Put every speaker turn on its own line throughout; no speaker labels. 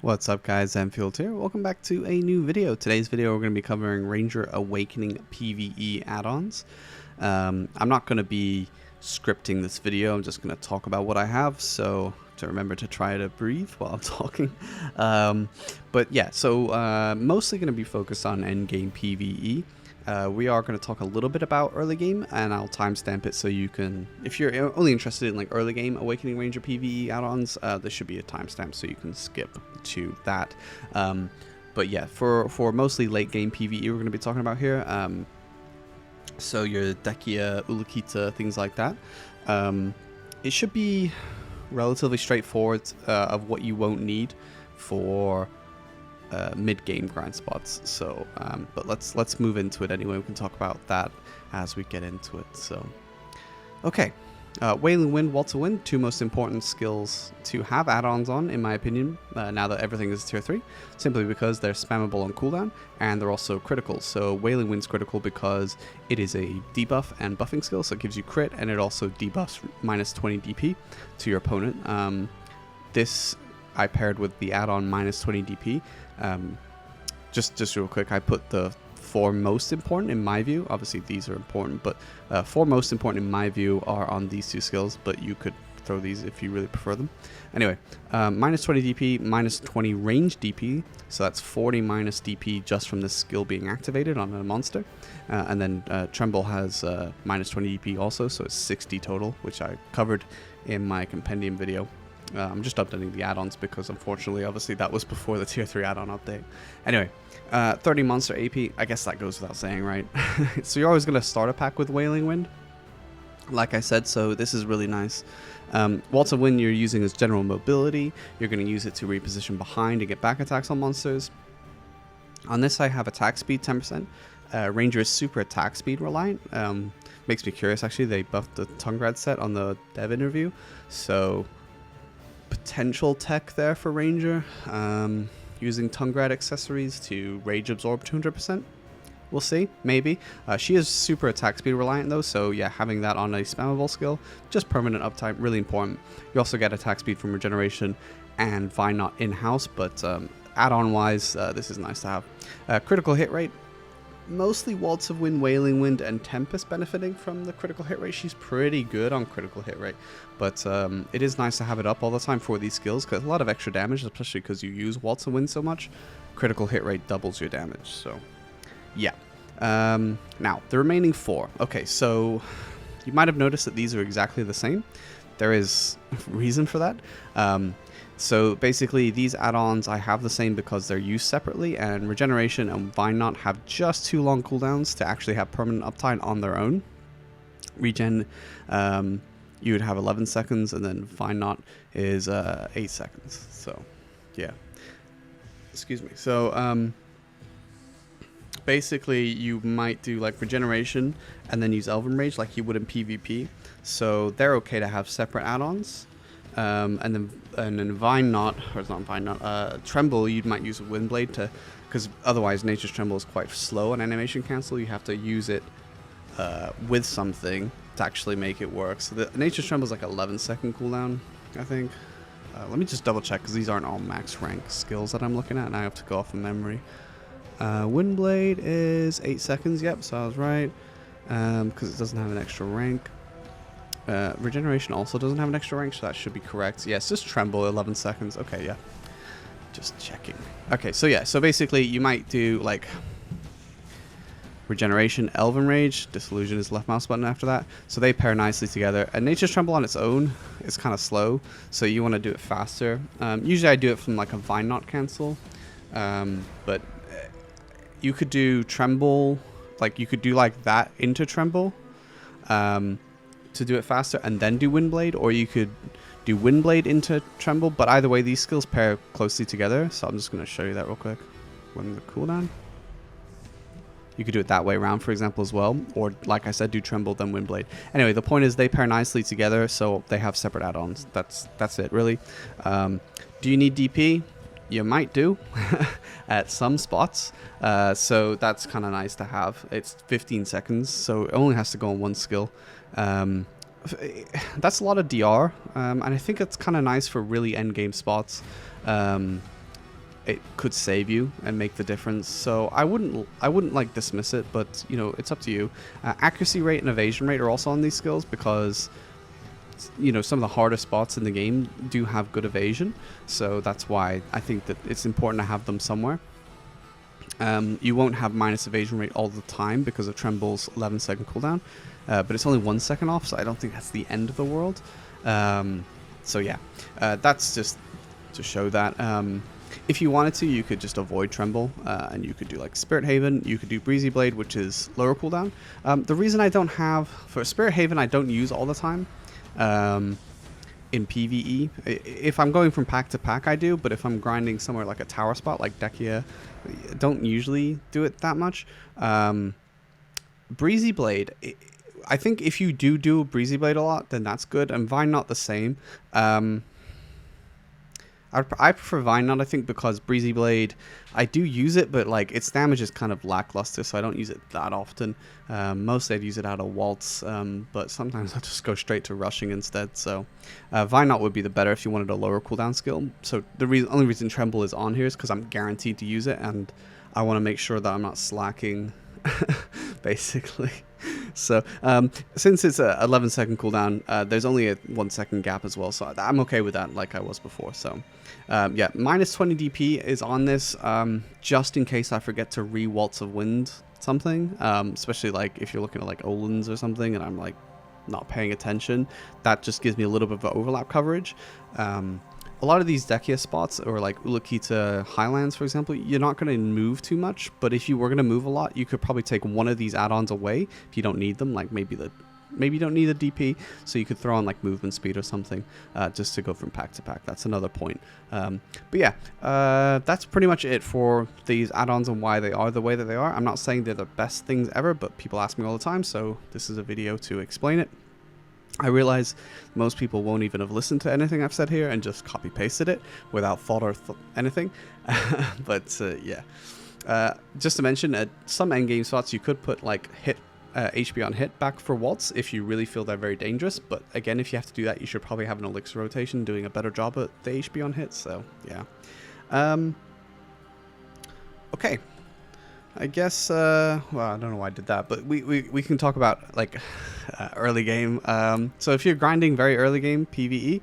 What's up guys, Anfield here. Welcome back to a new video. Today's video we're going to be covering Ranger Awakening PvE add-ons. I'm not going to be scripting this video, I'm just going to talk about what I have, so to remember to try to breathe while I'm talking. But yeah, so mostly going to be focused on endgame PvE. We are going to talk a little bit about early game, and I'll timestamp it so you can, if you're only interested in like early game Awakening Ranger PvE add-ons, there should be a timestamp so you can skip to that. But yeah, for mostly late game PvE we're going to be talking about here. So your Dekia, Ulukita, things like that. It should be relatively straightforward of what you won't need for mid-game grind spots. So but let's move into it anyway. We can talk about that as we get into it. So okay, Wailing Wind, Waltz of Wind, two most important skills to have add-ons on, in my opinion, now that everything is tier 3, simply because they're spammable on cooldown and they're also critical. So Wailing Wind's critical because it is a debuff and buffing skill, so it gives you crit, and it also debuffs minus 20 DP to your opponent. This I paired with the add-on minus 20 DP. Just real quick, I put the 4 most important in my view. Obviously these are important, but 4 most important in my view are on these two skills, but you could throw these if you really prefer them. Anyway, minus 20 DP, minus 20 range DP, so that's 40 minus DP just from this skill being activated on a monster. And then Tremble has minus 20 DP also, so it's 60 total, which I covered in my compendium video. I'm just updating the add-ons because unfortunately, obviously, that was before the tier 3 add-on update. Anyway, 30 monster AP, I guess that goes without saying, right? So you're always going to start a pack with Wailing Wind, like I said, so this is really nice. Waltz of Wind you're using as general mobility. You're going to use it to reposition behind and get back attacks on monsters. On this I have attack speed 10%. Ranger is super attack speed reliant. Makes me curious, actually. They buffed the Tungrad set on the dev interview, so potential tech there for Ranger, using Tungrad accessories to rage absorb 200%. We'll see, maybe. She is super attack speed reliant though, so yeah, having that on a spammable skill, just permanent uptime, really important. You also get attack speed from regeneration and Vine Knot in-house, but add-on wise, this is nice to have. Critical hit rate, mostly Waltz of Wind, Wailing Wind, and Tempest benefiting from the critical hit rate. She's pretty good on critical hit rate, but it is nice to have it up all the time for these skills, because a lot of extra damage, especially because you use Waltz of Wind so much. Critical hit rate doubles your damage, so yeah. Now, the remaining 4. Okay, so you might have noticed that these are exactly the same. There is reason for that. So basically these add-ons I have the same because they're used separately, and Regeneration and Vine Knot have just too long cooldowns to actually have permanent uptime on their own. Regen, you would have 11 seconds, and then Vine Knot is 8 seconds. So yeah, excuse me. So basically you might do like Regeneration and then use Elven Rage like you would in PvP, so they're okay to have separate add-ons. And then Vine Knot, or it's not Vine Knot, Tremble, you might use a Windblade to, because otherwise Nature's Tremble is quite slow on animation cancel. You have to use it with something to actually make it work. So the Nature's Tremble is like 11-second cooldown, I think. Let me just double check, because these aren't all max rank skills that I'm looking at, and I have to go off of memory. Windblade is 8 seconds, yep, so I was right, because it doesn't have an extra rank. Regeneration also doesn't have an extra rank, so that should be correct. Yes, just Tremble, 11 seconds. Okay, yeah. Just checking. Okay, so yeah, so basically you might do like Regeneration, Elven Rage, Disillusion is left mouse button after that. So they pair nicely together. And Nature's Tremble on its own is kind of slow, so you want to do it faster. Usually I do it from like a Vine Knot cancel, but you could do Tremble, like you could do like that into Tremble. To do it faster and then do Windblade, or you could do Windblade into Tremble, but either way these skills pair closely together, so I'm just going to show you that real quick. When the cooldown, you could do it that way around, for example, as well, or like I said, do Tremble then Windblade. Anyway, the point is they pair nicely together, so they have separate add-ons. That's it really. Do you need DP? You might do at some spots, so that's kind of nice to have. It's 15 seconds, so it only has to go on one skill. That's a lot of DR, and I think it's kind of nice for really end game spots. it could save you and make the difference. So I wouldn't like dismiss it, but you know, it's up to you. Accuracy rate and evasion rate are also on these skills because, you know, some of the harder spots in the game do have good evasion, so that's why I think that it's important to have them somewhere. You won't have minus evasion rate all the time because of Tremble's 11-second cooldown, but it's only 1 second off, so I don't think that's the end of the world. So yeah, that's just to show that. If you wanted to, you could just avoid Tremble, and you could do like Spirit Haven. You could do Breezy Blade, which is lower cooldown. The reason I don't have, for Spirit Haven, I don't use all the time in PvE. If I'm going from pack to pack, I do, but if I'm grinding somewhere like a tower spot, like Dekia, don't usually do it that much. Breezy Blade, I think if you do Breezy Blade a lot, then that's good, and Vine Knot the same. I prefer Vine Knot, I think, because Breezy Blade, I do use it, but like its damage is kind of lackluster, so I don't use it that often. Mostly I'd use it out of Waltz, but sometimes I'll just go straight to rushing instead. So Vine Knot would be the better if you wanted a lower cooldown skill. So the only reason Tremble is on here is because I'm guaranteed to use it, and I want to make sure that I'm not slacking, basically. So since it's a 11-second cooldown, there's only a 1 second gap as well, so I'm okay with that, like I was before. So yeah, minus 20 DP is on this, just in case I forget to re-Waltz of Wind something, especially like if you're looking at like Olins or something and I'm like not paying attention. That just gives me a little bit of overlap coverage. A lot of these Dekia spots, or like Ulakita Highlands, for example, you're not going to move too much, but if you were going to move a lot, you could probably take one of these add-ons away if you don't need them, like maybe you don't need a DP, so you could throw on like movement speed or something, just to go from pack to pack. That's another point. But yeah, that's pretty much it for these add-ons and why they are the way that they are. I'm not saying they're the best things ever, but people ask me all the time, so this is a video to explain it. I realize most people won't even have listened to anything I've said here and just copy-pasted it without thought or anything. But yeah. Just to mention, at some endgame spots, you could put like hit HP on hit back for Waltz if you really feel they're very dangerous. But again, if you have to do that, you should probably have an elixir rotation doing a better job at the HP on hit. So yeah. Okay. I guess, well, I don't know why I did that, but we can talk about, like, early game. So if you're grinding very early game PvE,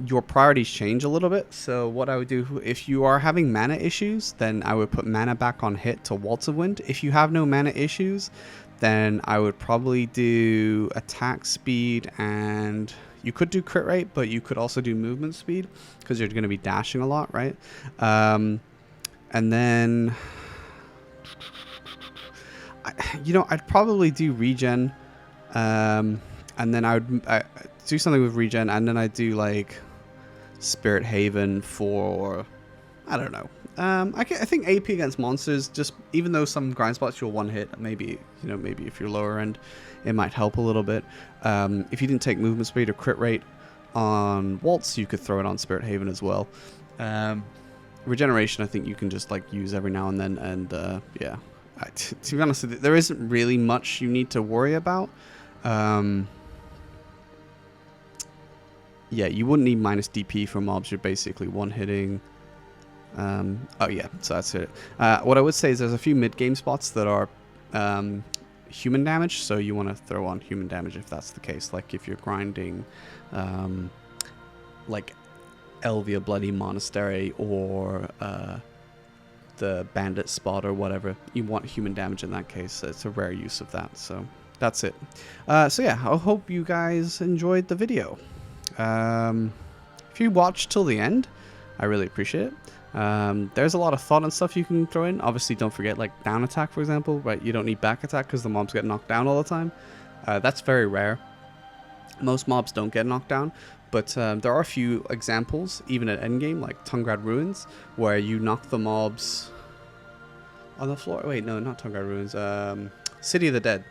your priorities change a little bit. So what I would do, if you are having mana issues, then I would put mana back on hit to Waltz of Wind. If you have no mana issues, then I would probably do attack speed, and you could do crit rate, but you could also do movement speed because you're going to be dashing a lot, right? And then, you know, I'd probably do regen, and then I would do something with regen, and then I'd do like Spirit Haven for, I don't know. I think AP against monsters, just even though some grind spots you'll one hit, maybe, you know, maybe if you're lower end, it might help a little bit. If you didn't take movement speed or crit rate on Waltz, you could throw it on Spirit Haven as well. Regeneration, I think you can just like use every now and then, and yeah, to be honest, there isn't really much you need to worry about. Yeah, you wouldn't need minus DP for mobs. You're basically one hitting. Oh yeah, so that's it. What I would say is there's a few mid game spots that are human damage, so you want to throw on human damage if that's the case. Like if you're grinding, like Elvia Bloody Monastery or the bandit spot or whatever, you want human damage in that case. It's a rare use of that, so that's it. So yeah, I hope you guys enjoyed the video. If you watched till the end, I really appreciate it. There's a lot of thought and stuff you can throw in. Obviously, don't forget like down attack, for example, right? You don't need back attack because the mobs get knocked down all the time. That's very rare. Most mobs don't get knocked down, but there are a few examples, even at endgame, like Tungrad Ruins, where you knock the mobs on the floor. Wait, no, not Tungrad Ruins. City of the Dead.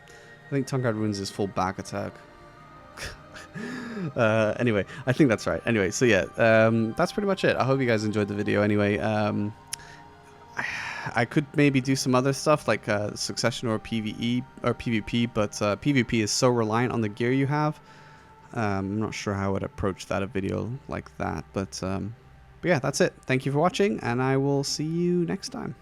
I think Tungrad Ruins is full back attack. Anyway, I think that's right. Anyway, so yeah, that's pretty much it. I hope you guys enjoyed the video anyway. I could maybe do some other stuff like Succession or PvE or PvP, but PvP is so reliant on the gear you have. I'm not sure how I would approach that, a video like that, but But yeah, that's it. Thank you for watching, and I will see you next time.